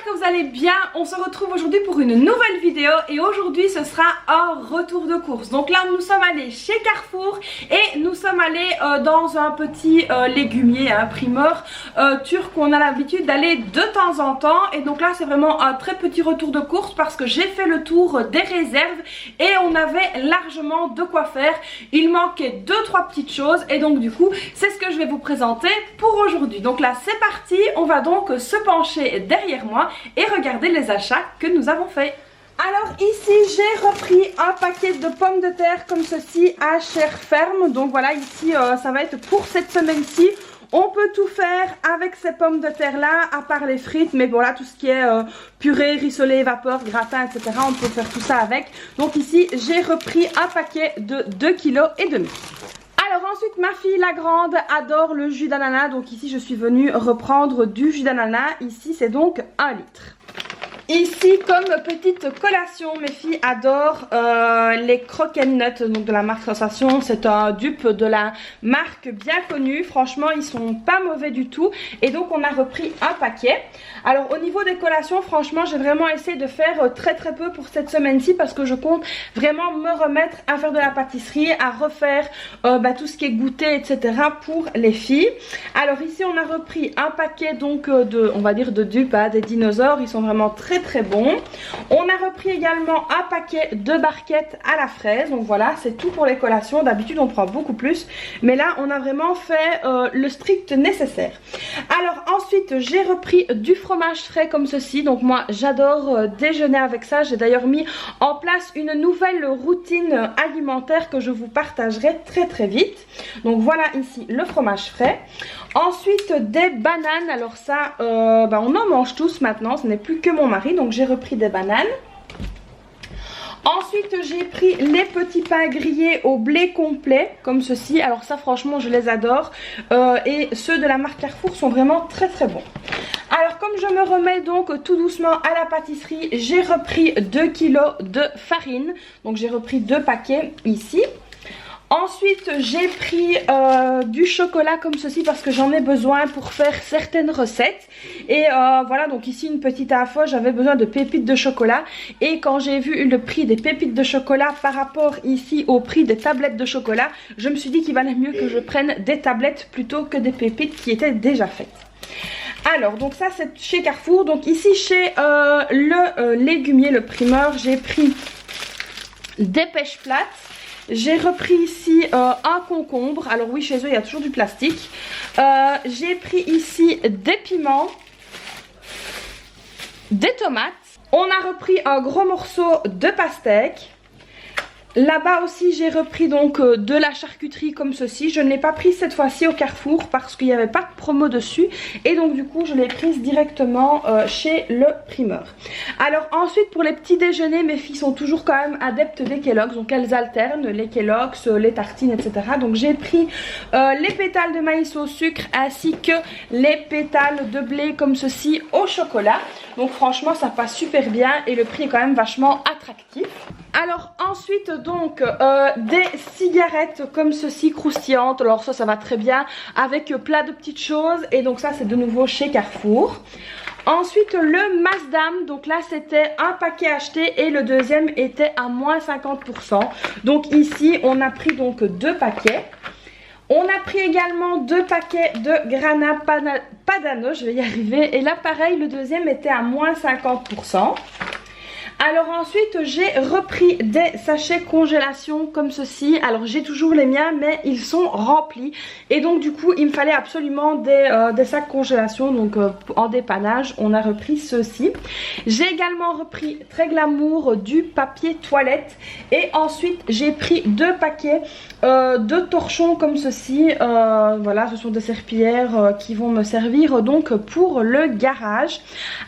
j'espère que vous allez bien. On se retrouve aujourd'hui pour une nouvelle vidéo et aujourd'hui ce sera un retour de course. Donc là nous sommes allés chez Carrefour et nous sommes allés dans un petit légumier, primeur turc où on a l'habitude d'aller de temps en temps. Et donc là c'est vraiment un très petit retour de course parce que j'ai fait le tour des réserves et on avait largement de quoi faire. Il manquait 2-3 petites choses et donc du coup c'est ce que je vais vous présenter pour aujourd'hui. Donc là c'est parti, on va donc se pencher derrière moi et regarder les achats que nous avons fait. Alors ici j'ai repris un paquet de pommes de terre comme ceci à chair ferme. Donc voilà, ici ça va être pour cette semaine-ci. On peut tout faire avec ces pommes de terre là, à part les frites, mais voilà, tout ce qui est purée, rissolé, vapeur, gratin, etc. On peut faire tout ça avec. Donc ici j'ai repris un paquet de 2,5 kg. Alors ensuite ma fille la grande adore le jus d'ananas, donc ici je suis venue reprendre du jus d'ananas, ici c'est donc 1 litre. Ici comme petite collation, mes filles adorent les croquettes donc de la marque Sensation. C'est un dupe de la marque bien connue, franchement ils sont pas mauvais du tout. Et donc on a repris un paquet. Alors au niveau des collations, franchement j'ai vraiment essayé de faire très peu pour cette semaine-ci parce que je compte vraiment me remettre à faire de la pâtisserie, à refaire tout ce qui est goûter, etc. pour les filles. Alors ici on a repris un paquet donc on va dire de dupes, des dinosaures, ils sont vraiment très bon. On a repris également un paquet de barquettes à la fraise. Donc voilà, c'est tout pour les collations. D'habitude on prend beaucoup plus, mais là on a vraiment fait le strict nécessaire. Alors ensuite j'ai repris du fromage frais comme ceci. Donc moi j'adore déjeuner avec ça. J'ai d'ailleurs mis en place une nouvelle routine alimentaire que je vous partagerai très vite. Donc voilà ici le fromage frais. Ensuite des bananes. Alors ça on en mange tous maintenant, ce n'est plus que mon mari, donc j'ai repris des bananes. Ensuite j'ai pris les petits pains grillés au blé complet comme ceci. Alors ça franchement je les adore et ceux de la marque Carrefour sont vraiment très bons. Alors comme je me remets donc tout doucement à la pâtisserie, j'ai repris 2 kg de farine. Donc j'ai repris 2 paquets ici. Ensuite j'ai pris du chocolat comme ceci parce que j'en ai besoin pour faire certaines recettes. Et voilà, donc ici une petite info, j'avais besoin de pépites de chocolat. Et quand j'ai vu le prix des pépites de chocolat par rapport ici au prix des tablettes de chocolat, je me suis dit qu'il valait mieux que je prenne des tablettes plutôt que des pépites qui étaient déjà faites. Alors donc ça c'est chez Carrefour. Donc ici chez le légumier, le primeur, j'ai pris des pêches plates. J'ai repris ici un concombre. Alors oui, chez eux il y a toujours du plastique. J'ai pris ici des piments, des tomates. On a repris un gros morceau de pastèque. Là-bas aussi j'ai repris donc de la charcuterie comme ceci. Je ne l'ai pas prise cette fois-ci au Carrefour parce qu'il n'y avait pas de promo dessus. Et donc du coup je l'ai prise directement chez le primeur. Alors ensuite pour les petits déjeuners, mes filles sont toujours quand même adeptes des Kellogg's. Donc elles alternent les Kellogg's, les tartines, etc. Donc j'ai pris les pétales de maïs au sucre ainsi que les pétales de blé comme ceci au chocolat. Donc franchement ça passe super bien et le prix est quand même vachement attractif. Alors ensuite donc des cigarettes comme ceci croustillantes. Alors ça va très bien avec plein de petites choses. Et donc ça c'est de nouveau chez Carrefour. Ensuite le Maasdam, donc là c'était un paquet acheté et le deuxième était à moins 50%. Donc ici on a pris donc 2 paquets. On a pris également 2 paquets de Grana Padano, je vais y arriver. Et là pareil, le deuxième était à moins 50%. Alors ensuite j'ai repris des sachets congélation comme ceci. Alors j'ai toujours les miens mais ils sont remplis. Et donc du coup il me fallait absolument des sacs congélation. Donc en dépannage on a repris ceux-ci. J'ai également repris très glamour du papier toilette. Et ensuite j'ai pris 2 paquets de torchons comme ceci. Voilà, ce sont des serpillères qui vont me servir donc pour le garage.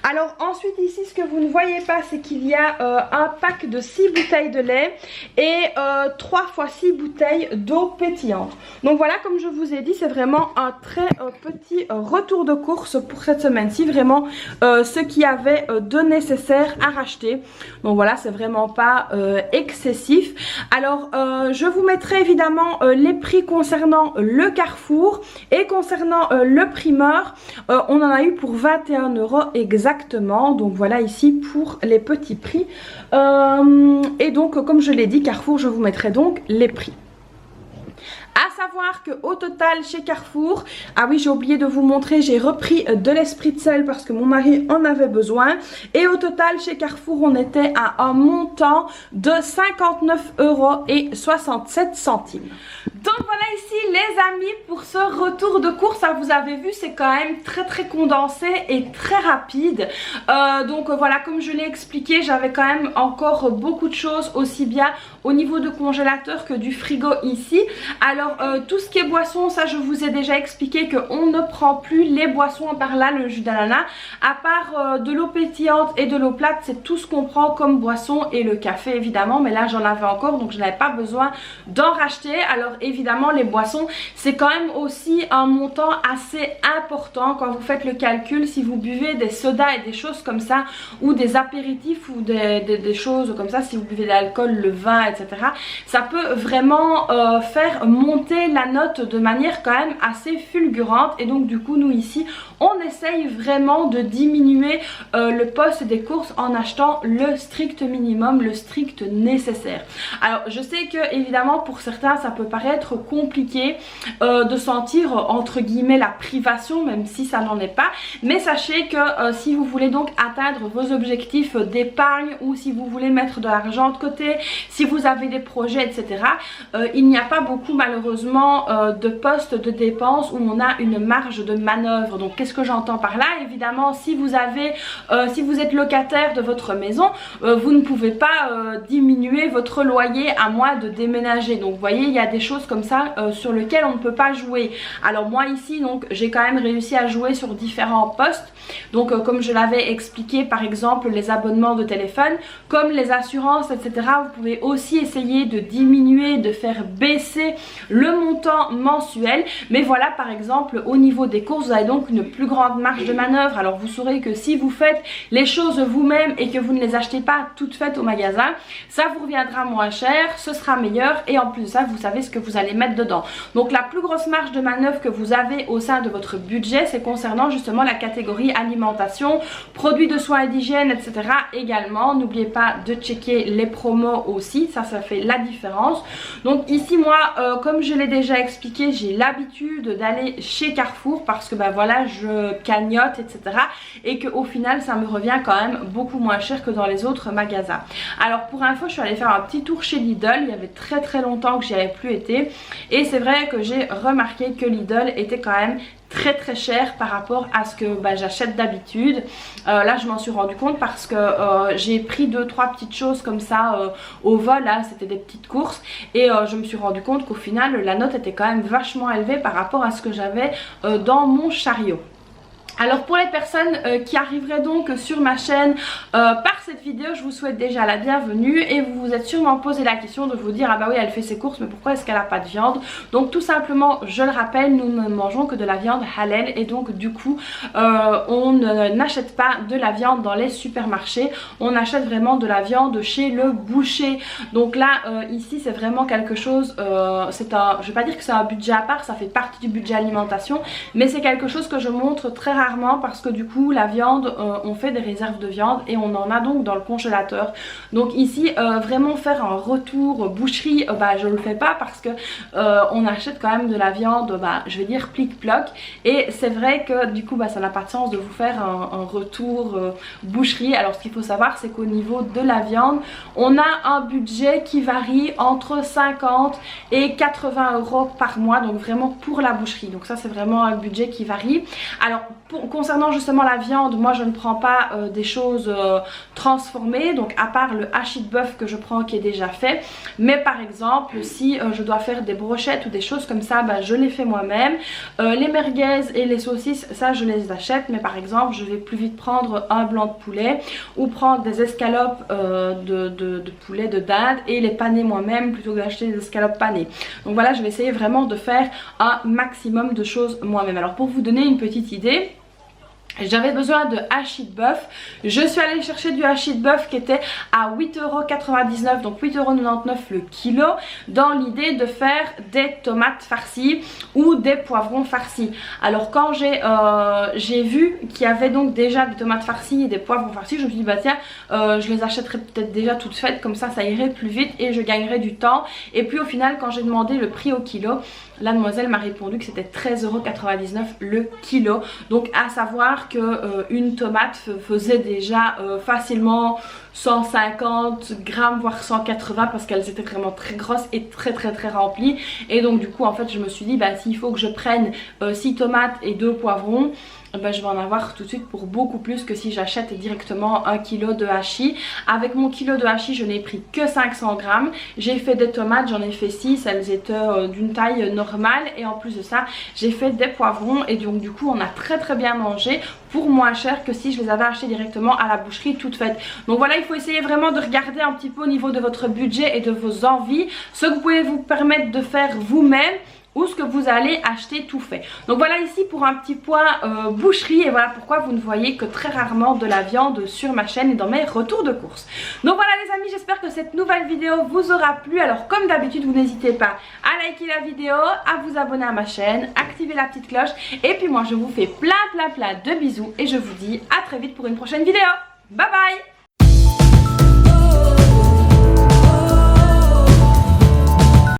Alors ensuite ici ce que vous ne voyez pas c'est qu'il y a a un pack de 6 bouteilles de lait et 3 fois 6 bouteilles d'eau pétillante. Donc voilà, comme je vous ai dit, c'est vraiment un très petit retour de course pour cette semaine-ci. Vraiment ce qu'il y avait de nécessaire à racheter. Donc voilà, c'est vraiment pas excessif. Alors je vous mettrai évidemment les prix concernant le Carrefour et concernant le primeur. On en a eu pour 21 € exactement. Donc voilà ici pour les petits prix. Et donc comme je l'ai dit, Carrefour, je vous mettrai donc les prix. À savoir qu'au total chez Carrefour, ah oui, j'ai oublié de vous montrer, j'ai repris de l'Espritzel parce que mon mari en avait besoin. Et au total chez Carrefour, on était à un montant de 59,67 €. Donc voilà ici les amis pour ce retour de course. Vous avez vu, c'est quand même très condensé et très rapide. Donc voilà, comme je l'ai expliqué, j'avais quand même encore beaucoup de choses, aussi bien au niveau de congélateur que du frigo ici. Alors tout ce qui est boisson, ça je vous ai déjà expliqué qu'on ne prend plus les boissons par là, le jus d'ananas. À part de l'eau pétillante et de l'eau plate, c'est tout ce qu'on prend comme boisson, et le café évidemment. Mais là j'en avais encore, donc je n'avais pas besoin d'en racheter. Alors évidemment les boissons, c'est quand même aussi un montant assez important quand vous faites le calcul. Si vous buvez des sodas et des choses comme ça, ou des apéritifs ou des choses comme ça, si vous buvez de l'alcool, le vin, etc., ça peut vraiment faire monter la note de manière quand même assez fulgurante. Et donc du coup nous ici on essaye vraiment de diminuer le poste des courses en achetant le strict minimum, le strict nécessaire. Alors je sais que évidemment pour certains ça peut paraître compliqué de sentir entre guillemets la privation, même si ça n'en est pas, mais sachez que si vous voulez donc atteindre vos objectifs d'épargne, ou si vous voulez mettre de l'argent de côté, si vous avez des projets, etc., il n'y a pas beaucoup malheureusement de postes de dépenses où on a une marge de manœuvre. Donc qu'est-ce que j'entends par là? Évidemment, si vous êtes locataire de votre maison, vous ne pouvez pas diminuer votre loyer à moins de déménager. Donc vous voyez, il y a des choses comme ça sur lesquelles on ne peut pas jouer. Alors moi ici donc j'ai quand même réussi à jouer sur différents postes. Donc comme je l'avais expliqué, par exemple les abonnements de téléphone, comme les assurances, etc., vous pouvez aussi essayer de diminuer, de faire baisser le montant mensuel. Mais voilà, par exemple au niveau des courses, vous avez donc une plus grande marge de manœuvre. Alors vous saurez que si vous faites les choses vous-même et que vous ne les achetez pas toutes faites au magasin, ça vous reviendra moins cher, ce sera meilleur, et en plus de ça vous savez ce que vous allez mettre dedans. Donc la plus grosse marge de manœuvre que vous avez au sein de votre budget, c'est concernant justement la catégorie alimentation, produits de soins et d'hygiène, etc. également. N'oubliez pas de checker les promos aussi, ça fait la différence. Donc ici moi comme je l'ai déjà expliqué, j'ai l'habitude d'aller chez Carrefour parce que ben voilà, je cagnotte, etc., et que au final ça me revient quand même beaucoup moins cher que dans les autres magasins. Alors pour info, je suis allée faire un petit tour chez Lidl. Il y avait très longtemps que j'y avais plus été, et c'est vrai que j'ai remarqué que Lidl était quand même très cher par rapport à ce que j'achète d'habitude. Là je m'en suis rendu compte parce que j'ai pris 2-3 petites choses comme ça au vol, là c'était des petites courses, et je me suis rendu compte qu'au final la note était quand même vachement élevée par rapport à ce que j'avais dans mon chariot. Alors pour les personnes qui arriveraient donc sur ma chaîne par cette vidéo, je vous souhaite déjà la bienvenue, et vous vous êtes sûrement posé la question de vous dire ah bah oui, elle fait ses courses mais pourquoi est-ce qu'elle n'a pas de viande? Donc tout simplement, je le rappelle, nous ne mangeons que de la viande halal, et donc du coup on n'achète pas de la viande dans les supermarchés, on achète vraiment de la viande chez le boucher. Donc là ici c'est vraiment quelque chose, je vais pas dire que c'est un budget à part, ça fait partie du budget alimentation, mais c'est quelque chose que je montre très rarement parce que du coup la viande, on fait des réserves de viande et on en a donc dans le congélateur. Donc ici vraiment faire un retour boucherie, je le fais pas parce que on achète quand même de la viande, je vais dire plic-ploc, et c'est vrai que du coup ça n'a pas de sens de vous faire un retour boucherie. Alors ce qu'il faut savoir, c'est qu'au niveau de la viande, on a un budget qui varie entre 50 et 80 € par mois, donc vraiment pour la boucherie. Donc ça c'est vraiment un budget qui varie. Alors concernant justement la viande, moi je ne prends pas des choses transformées, donc à part le hachis de bœuf que je prends qui est déjà fait. Mais par exemple si je dois faire des brochettes ou des choses comme ça, bah, je les fais moi-même. Les merguez et les saucisses, ça je les achète, mais par exemple je vais plus vite prendre un blanc de poulet ou prendre des escalopes de poulet de dinde et les paner moi-même plutôt que d'acheter des escalopes panées. Donc voilà, je vais essayer vraiment de faire un maximum de choses moi-même. Alors pour vous donner une petite idée, j'avais besoin de hachis de bœuf. Je suis allée chercher du hachis de bœuf qui était à 8,99 €, donc 8,99 € le kilo, dans l'idée de faire des tomates farcies ou des poivrons farcis. Alors quand j'ai vu qu'il y avait donc déjà des tomates farcies et des poivrons farcis, je me suis dit bah tiens, je les achèterai peut-être déjà toutes faites, comme ça irait plus vite et je gagnerai du temps. Et puis au final quand j'ai demandé le prix au kilo, la demoiselle m'a répondu que c'était 13,99 € le kilo. Donc à savoir que une tomate faisait déjà facilement 150 grammes voire 180 parce qu'elles étaient vraiment très grosses et très remplies. Et donc du coup en fait je me suis dit bah s'il faut que je prenne 6 tomates et 2 poivrons, ben, je vais en avoir tout de suite pour beaucoup plus que si j'achète directement 1 kg de hachis. Avec mon kilo de hachis je n'ai pris que 500 grammes. J'ai fait des tomates, j'en ai fait 6, elles étaient d'une taille normale. Et en plus de ça j'ai fait des poivrons et donc du coup on a très bien mangé pour moins cher que si je les avais achetés directement à la boucherie toutes faites. Donc voilà, il faut essayer vraiment de regarder un petit peu au niveau de votre budget et de vos envies ce que vous pouvez vous permettre de faire vous-même ou ce que vous allez acheter tout fait. Donc voilà ici pour un petit point boucherie, et voilà pourquoi vous ne voyez que très rarement de la viande sur ma chaîne et dans mes retours de course. Donc voilà les amis, j'espère que cette nouvelle vidéo vous aura plu. Alors comme d'habitude vous n'hésitez pas à liker la vidéo, à vous abonner à ma chaîne, activer la petite cloche, et puis moi je vous fais plein de bisous et je vous dis à très vite pour une prochaine vidéo. Bye bye.